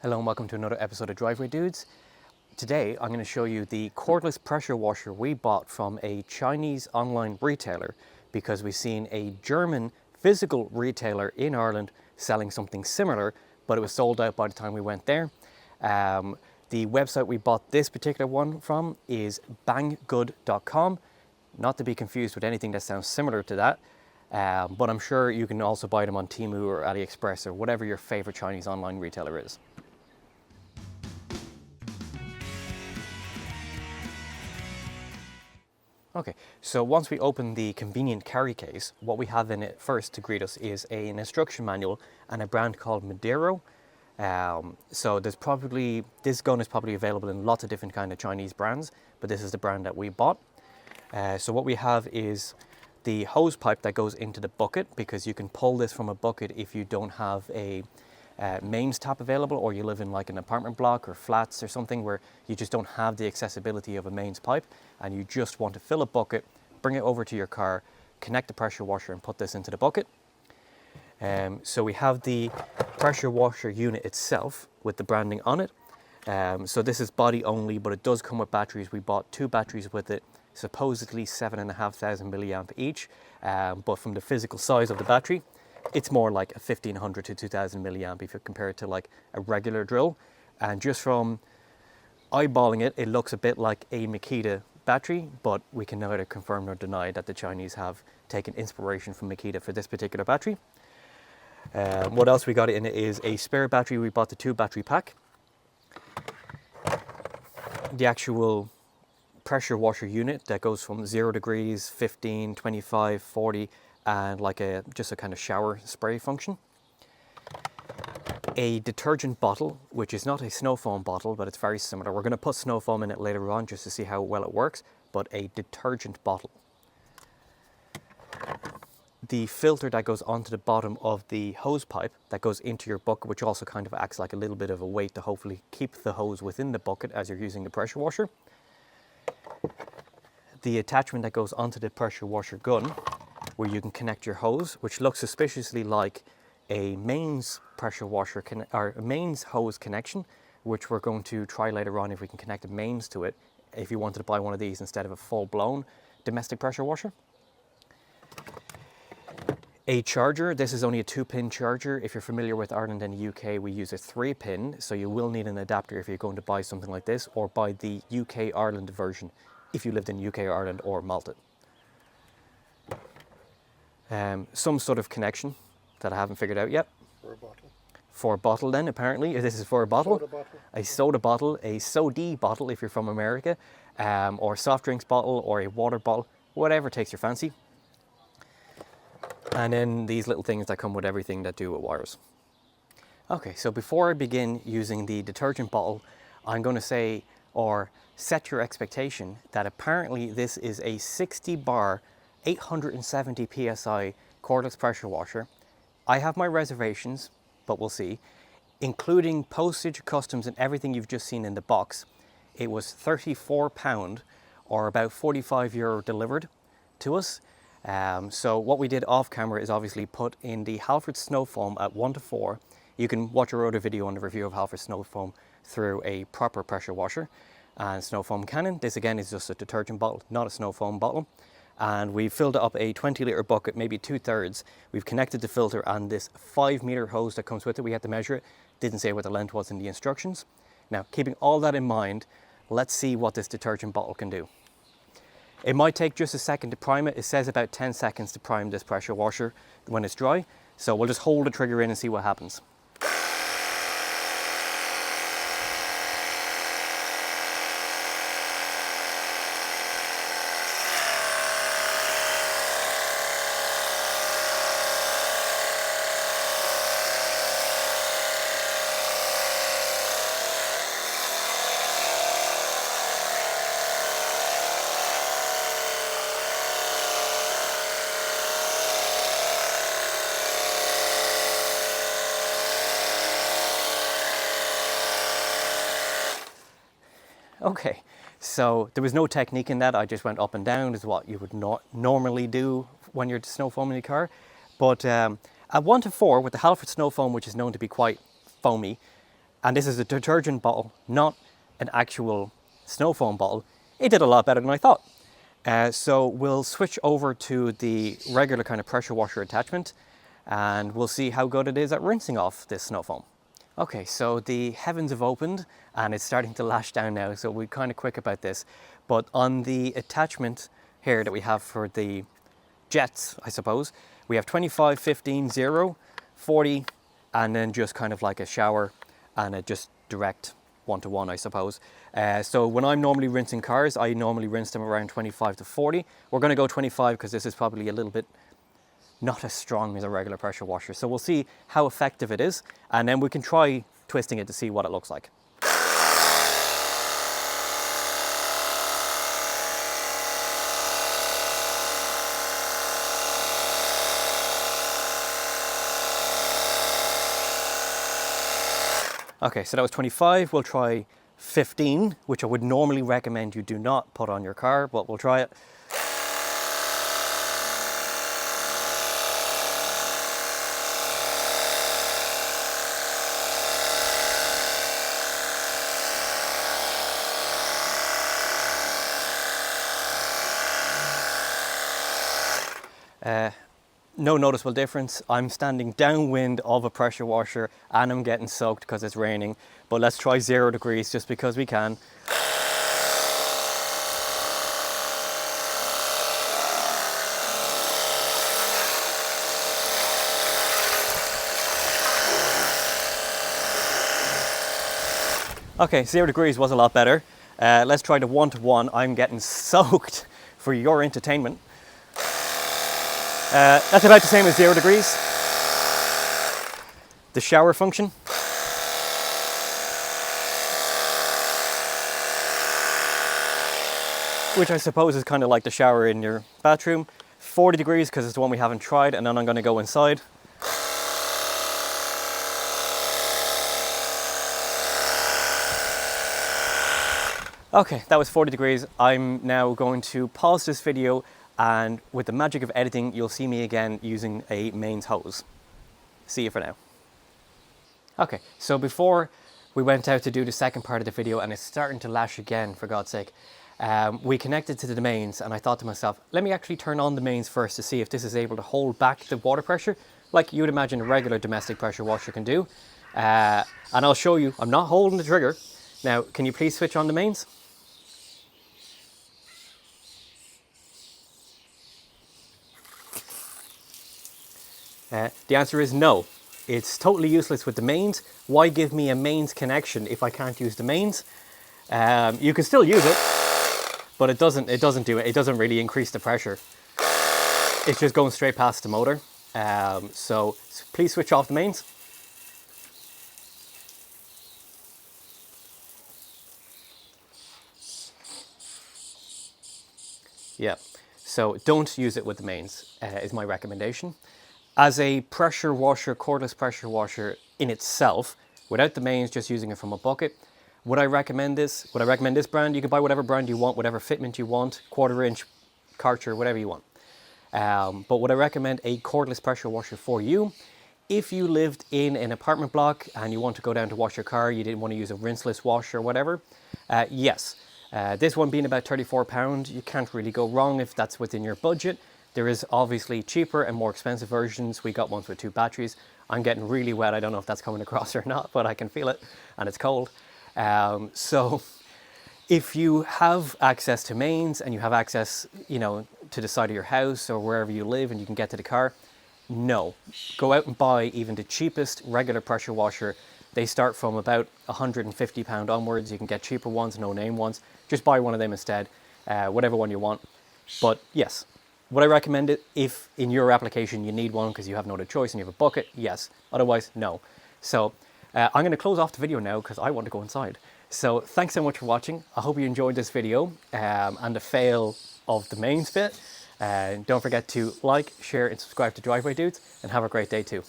Hello and welcome to another episode of Driveway Dudes. Today I'm going to show you the cordless pressure washer we bought from a Chinese online retailer because we've seen a German physical retailer in Ireland selling something similar, but it was sold out by the time we went there. The website we bought this particular one from is banggood.com, not to be confused with anything that sounds similar to that. But I'm sure you can also buy them on Temu or AliExpress or whatever your favorite Chinese online retailer is. Okay, so once we open the convenient carry case, what we have in it first to greet us is an instruction manual and a brand called MUDIRO. So this gun is probably available in lots of different kind of Chinese brands, but this is the brand that we bought. So what we have is the hose pipe that goes into the bucket, because you can pull this from a bucket if you don't have a mains tap available, or you live in like an apartment block or flats or something where you just don't have the accessibility of a mains pipe and you just want to fill a bucket, bring it over to your car, connect the pressure washer and put this into the bucket. So we have the pressure washer unit itself with the branding on it. So this is body only, but it does come with batteries. We bought 2 batteries with it, supposedly 7,500 milliamp each, but from the physical size of the battery, it's more like a 1,500 to 2,000 milliamp if you compare it to like a regular drill. And just from eyeballing it, it looks a bit like a Makita battery, but we can neither confirm nor deny that the Chinese have taken inspiration from Makita for this particular battery. What else we got in it is a spare battery. We bought the 2 battery pack. The actual pressure washer unit that goes from 0 degrees, 15, 25, 40, and like just a kind of shower spray function. A detergent bottle, which is not a snow foam bottle, but it's very similar. We're going to put snow foam in it later on just to see how well it works, but a detergent bottle. The filter that goes onto the bottom of the hose pipe that goes into your bucket, which also kind of acts like a little bit of a weight to hopefully keep the hose within the bucket as you're using the pressure washer. The attachment that goes onto the pressure washer gun, where you can connect your hose, which looks suspiciously like a mains pressure washer or a mains hose connection, which we're going to try later on if we can connect a mains to it, if you wanted to buy one of these instead of a full-blown domestic pressure washer. A charger. This is only a 2-pin charger. If you're familiar with Ireland and the UK, we use a 3-pin, so you will need an adapter if you're going to buy something like this, or buy the UK Ireland version if you lived in UK Ireland or Malta. Some sort of connection that I haven't figured out yet. For a bottle. For a bottle then, apparently. This is for a bottle. Soda bottle. A soda bottle, a sody bottle if you're from America, or a soft drinks bottle, or a water bottle, whatever takes your fancy. And then these little things that come with everything that do with wires. Okay, so before I begin using the detergent bottle, I'm going to say, or set your expectation, that apparently this is a 60 bar 870 psi cordless pressure washer. I have my reservations, but we'll see. Including postage, customs, and everything you've just seen in the box, it was £34 or about €45 delivered to us. So what we did off camera is obviously put in the Halford Snow Foam at 1:4. You can watch our other video on the review of Halford Snow Foam through a proper pressure washer and Snow Foam Cannon. This again is just a detergent bottle, not a snow foam bottle. And we filled up a 20-litre bucket, maybe 2/3. We've connected the filter and this 5-meter hose that comes with it. We had to measure it. Didn't say what the length was in the instructions. Now, keeping all that in mind, let's see what this detergent bottle can do. It might take just a second to prime it. It says about 10 seconds to prime this pressure washer when it's dry. So we'll just hold the trigger in and see what happens. Okay, so there was no technique in that. I just went up and down, is what you would not normally do when you're snow foaming your car. But at 1:4 with the Halford Snow Foam, which is known to be quite foamy, and this is a detergent bottle, not an actual snow foam bottle, it did a lot better than I thought. So we'll switch over to the regular kind of pressure washer attachment, and we'll see how good it is at rinsing off this snow foam. Okay, so the heavens have opened and it's starting to lash down now, so we're kind of quick about this. But on the attachment here that we have for the jets, I suppose, we have 25, 15, 0, 40, and then just kind of like a shower and a just direct one-to-one, I suppose. So when I'm normally rinsing cars, I normally rinse them around 25 to 40. We're going to go 25 because this is probably a little bit not as strong as a regular pressure washer. So we'll see how effective it is, and then we can try twisting it to see what it looks like. Okay, so that was 25. We'll try 15, which I would normally recommend you do not put on your car, but we'll try it. No noticeable difference. I'm standing downwind of a pressure washer and I'm getting soaked because it's raining. But let's try 0 degrees just because we can. Okay, 0 degrees was a lot better. Let's try the one-to-one. I'm getting soaked for your entertainment. That's about the same as 0 degrees. The shower function. Which I suppose is kind of like the shower in your bathroom. 40 degrees because it's the one we haven't tried, and then I'm going to go inside. Okay, that was 40 degrees. I'm now going to pause this video, and with the magic of editing, you'll see me again using a mains hose. See you for now. Okay, so before we went out to do the second part of the video, and it's starting to lash again, for God's sake, we connected to the mains, and I thought to myself, let me actually turn on the mains first to see if this is able to hold back the water pressure, like you would imagine a regular domestic pressure washer can do. And I'll show you, I'm not holding the trigger. Now, can you please switch on the mains? The answer is no. It's totally useless with the mains. Why give me a mains connection if I can't use the mains? You can still use it, but it doesn't do it. It doesn't really increase the pressure. It's just going straight past the motor. So please switch off the mains. Yeah, so don't use it with the mains, is my recommendation. As a pressure washer, cordless pressure washer in itself, without the mains, just using it from a bucket, would I recommend this? Would I recommend this brand? You can buy whatever brand you want, whatever fitment you want, 1/4 inch, Karcher, whatever you want. But would I recommend a cordless pressure washer for you? If you lived in an apartment block and you want to go down to wash your car, you didn't want to use a rinseless washer or whatever, yes. This one being about £34, you can't really go wrong if that's within your budget. There is obviously cheaper and more expensive versions. We got ones with 2 batteries. I'm getting really wet. I don't know if that's coming across or not, but I can feel it and it's cold. So if you have access to mains and you have access, you know, to the side of your house or wherever you live and you can get to the car, no. Go out and buy even the cheapest regular pressure washer. They start from about £150 onwards. You can get cheaper ones, no name ones. Just buy one of them instead, whatever one you want. But yes. Would I recommend it if in your application you need one because you have no other choice and you have a bucket? Yes. Otherwise, no. So I'm going to close off the video now because I want to go inside. So thanks so much for watching. I hope you enjoyed this video and the fail of the mains bit. Don't forget to like, share and subscribe to Driveway Dudes, and have a great day too.